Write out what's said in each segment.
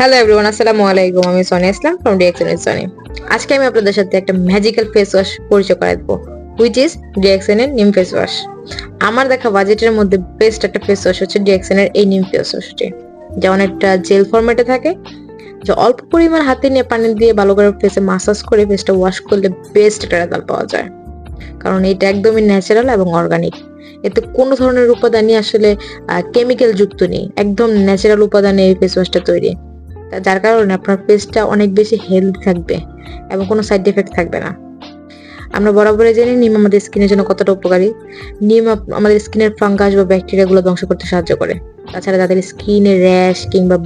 Hello everyone, আসসালামু আলাইকুম। আমি সোনিয়া ইসলাম ফ্রম ডিএক্সএন উইথ সোনি। আজকে আমি আপনাদের সাথে একটা ম্যাজিক্যাল ফেস ওয়াশ পরিচয় করাই দেবো, হুইচ ইজ ডিএক্সএন এর নিম ফেস ওয়াশ। আমার দেখা বাজেটের মধ্যে বেস্ট একটা ফেস ওয়াশ হচ্ছে ডিএক্সএন এর এই নিম ফেস ওয়াশটি, যা অনেকটা জেল ফরম্যাটে থাকে, যে অল্প পরিমাণ হাতে নিয়ে পানি দিয়ে ভালো করে ফেসে মাসাজ করে ফেসটা ওয়াশ করলে বেস্ট একটা রেজাল্ট পাওয়া যায়। কারণ এটা একদমই ন্যাচারাল এবং অর্গানিক। এতে কোনো ধরনের উপাদানই আসলে কেমিক্যাল যুক্ত নেই, একদম ন্যাচারাল উপাদানে এই ফেস ওয়াশটা তৈরি। যার কারণে আপনার ফেসটা অনেক বেশি হেলদি থাকবে এবং কোনো সাইড এফেক্ট থাকবে না। আমরা বরাবরই জানি নিম আমাদের স্কিনের জন্য কতটা উপকারী। নিম আমাদের স্কিনের ফাঙ্গাস বা ব্যাকটেরিয়া গুলো ধ্বংস করতে সাহায্য করে। তাছাড়া তাদের স্কিনের র্যাশ কিংবা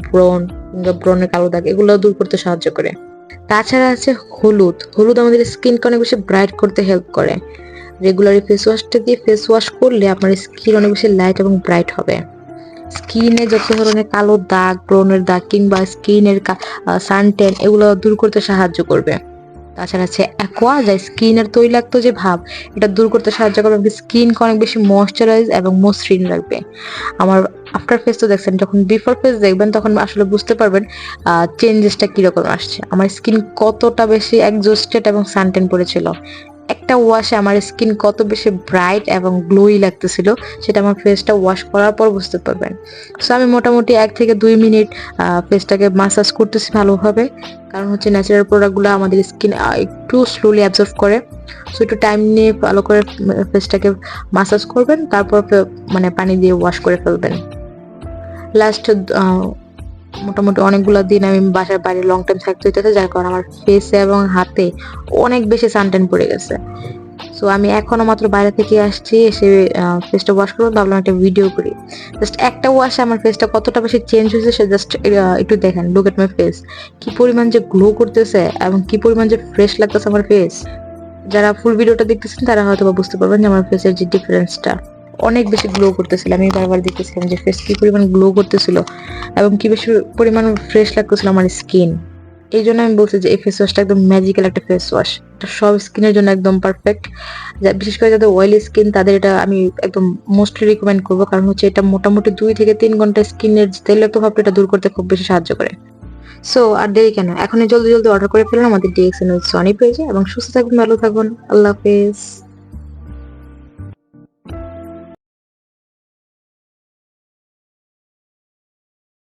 ব্রণের কালো দাগ এগুলো দূর করতে সাহায্য করে। তাছাড়া আছে হলুদ। হলুদ আমাদের স্কিনকে অনেক বেশি ব্রাইট করতে হেল্প করে। রেগুলারলি ফেস ওয়াশটা দিয়ে ফেস ওয়াশ করলে আপনার স্কিন অনেক বেশি লাইট এবং ব্রাইট হবে। স্কিনে যত ধরনের কালো দাগ, ব্রণের দাগ কিংবা স্কিনের সানটেন এগুলো দূর করতে সাহায্য করবে। তাছাড়া আছে অ্যাকোয়া, যা স্কিনের তৈলাক্ত যে ভাব এটা দূর করতে সাহায্য করবে, স্কিনকে অনেক বেশি ময়শ্চারাইজ এবং মসৃণ রাখবে। আমার আফটার ফেস তো দেখছেন, যখন বিফোর ফেস দেখবেন তখন আসলে বুঝতে পারবেন চেঞ্জেসটা কিরকম আসছে। আমার স্কিন কতটা বেশি এক্সস্টেড এবং সানটেন পড়েছিল, একটা ওয়াশে আমার স্কিন কত বেশি ব্রাইট এবং গ্লোই লাগতেছিল, সেটা আমার ফেসটা ওয়াশ করার পর বুঝতে পারবেন। সো আমি মোটামুটি 1 থেকে 2 মিনিট ফেসটাকে মাসাজ করতেছি ভালোভাবে, কারণ হচ্ছে ন্যাচারাল প্রোডাক্টগুলো আমাদের স্কিন একটু স্লোলি অ্যাবজর্ব করে। সো একটু টাইম নিয়ে ভালো করে ফেসটাকে মাসাজ করবেন, তারপর মানে পানি দিয়ে ওয়াশ করে ফেলবেন। লাস্ট মোটামুটি অনেকগুলো দিন আমি বাসার বাইরে লং টাইম থাকতে হইতেছে, যার কারণে আমার ফেসে এবং হাতে অনেক বেশি সানটেন পড়ে গেছে। সো আমি এখনো মাত্র বাইরে থেকে আসছি, এসে ফেসটা ওয়াশ করবো, ভাবলাম একটা ভিডিও করি। জাস্ট একটা ওয়াশে আমার ফেসটা কতটা বেশি চেঞ্জ হয়েছে সে জাস্ট একটু দেখেন। লুক এট মাই ফেস, কি পরিমাণ যে গ্লো করতেছে এবং কি পরিমাণ যে ফ্রেশ লাগতেছে আমার ফেস। যারা ফুল ভিডিওটা দেখতেছেন তারা হয়তো বা বুঝতে পারবেন যে আমার ফেসের যে ডিফারেন্সটা, অনেক বেশি গ্লো করতেছিল। আমি বারবার দেখতেছিলাম যে ফেস কি পরিমাণ গ্লো করতেছিল এবং কি বেশি পরিমাণ ফ্রেশ লাগতেছিল আমার স্কিন। এই জন্য আমি বলছি যে এই ফেস ওয়াশটা একদম ম্যাজিক্যাল একটা ফেস ওয়াশ। এটা সব স্কিনের জন্য একদম পারফেক্ট। বিশেষ করে যাদের অয়েলি স্কিন তাদের এটা আমি একদম মোস্টলি রিকমেন্ড করবো, কারণ হচ্ছে এটা মোটামুটি 2 থেকে 3 ঘন্টা স্কিনের তৈলাক্ত ভাবটা এটা দূর করতে খুব বেশি সাহায্য করে। সো আর দেরি কেন, এখনই জলদি জলদি অর্ডার করে ফেলুন আমাদের ডিএক্সএন উইথ সনি পেজে এবং সুস্থ থাকুন, ভালো থাকুন। আল্লাহ হাফেজ।